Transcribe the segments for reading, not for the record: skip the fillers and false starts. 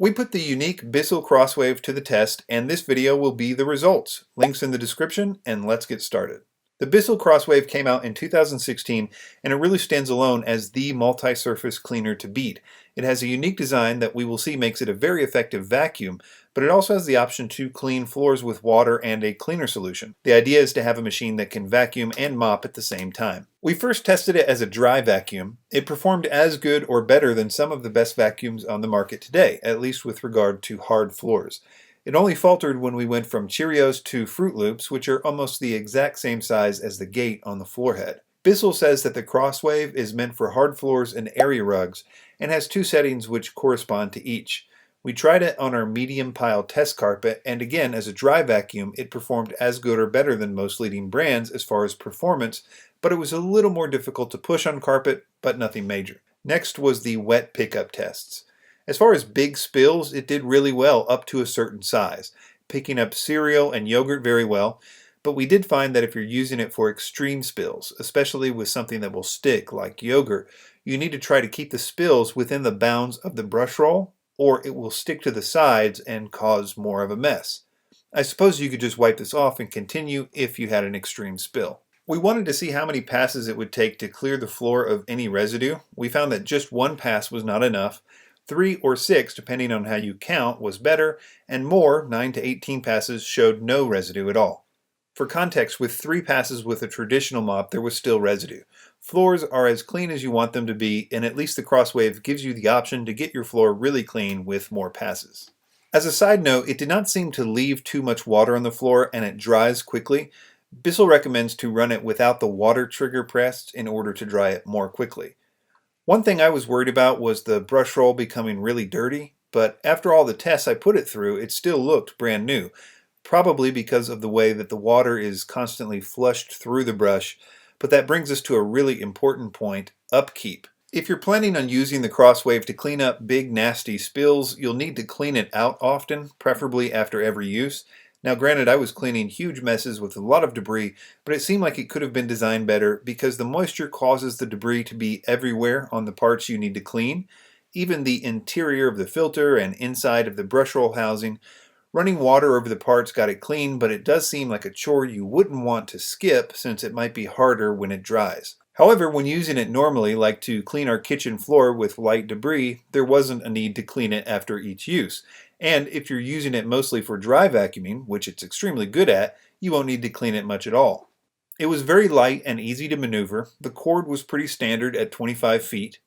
We put the unique Bissell Crosswave to the test, and this video will be the results. Links in the description, and let's get started. The Bissell Crosswave came out in 2016, and it really stands alone as the multi-surface cleaner to beat. It has a unique design that we will see makes it a very effective vacuum, but it also has the option to clean floors with water and a cleaner solution. The idea is to have a machine that can vacuum and mop at the same time. We first tested it as a dry vacuum. It performed as good or better than some of the best vacuums on the market today, at least with regard to hard floors. It only faltered when we went from Cheerios to Fruit Loops, which are almost the exact same size as the gate on the floor head. Bissell says that the Crosswave is meant for hard floors and area rugs, and has two settings which correspond to each. We tried it on our medium pile test carpet, and again, as a dry vacuum, it performed as good or better than most leading brands as far as performance, but it was a little more difficult to push on carpet, but nothing major. Next was the wet pickup tests. As far as big spills, it did really well up to a certain size, picking up cereal and yogurt very well, but we did find that if you're using it for extreme spills, especially with something that will stick like yogurt, you need to try to keep the spills within the bounds of the Brushroll, or it will stick to the sides and cause more of a mess. I suppose you could just wipe this off and continue if you had an extreme spill. We wanted to see how many passes it would take to clear the floor of any residue. We found that just one pass was not enough. 3 or 6, depending on how you count, was better, and more, 9 to 18 passes, showed no residue at all. For context, with 3 passes with a traditional mop, there was still residue. Floors are as clean as you want them to be, and at least the Crosswave gives you the option to get your floor really clean with more passes. As a side note, it did not seem to leave too much water on the floor, and it dries quickly. Bissell recommends to run it without the water trigger pressed in order to dry it more quickly. One thing I was worried about was the brush roll becoming really dirty, but after all the tests I put it through, it still looked brand new, probably because of the way that the water is constantly flushed through the brush. But that brings us to a really important point: upkeep. If you're planning on using the Crosswave to clean up big nasty spills, you'll need to clean it out often, preferably after every use. Now granted, I was cleaning huge messes with a lot of debris, but it seemed like it could have been designed better because the moisture causes the debris to be everywhere on the parts you need to clean, even the interior of the filter and inside of the brush roll housing. Running water over the parts got it clean, but it does seem like a chore you wouldn't want to skip since it might be harder when it dries. However, when using it normally, like to clean our kitchen floor with light debris, there wasn't a need to clean it after each use. And if you're using it mostly for dry vacuuming, which it's extremely good at, you won't need to clean it much at all. It was very light and easy to maneuver. The cord was pretty standard at 25 feet.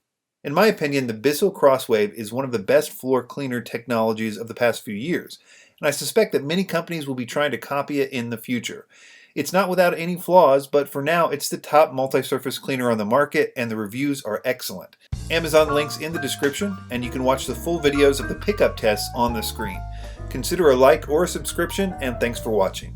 In my opinion, the Bissell Crosswave is one of the best floor cleaner technologies of the past few years, and I suspect that many companies will be trying to copy it in the future. It's not without any flaws, but for now it's the top multi-surface cleaner on the market, and the reviews are excellent. Amazon links in the description, and you can watch the full videos of the pickup tests on the screen. Consider a like or a subscription, and thanks for watching.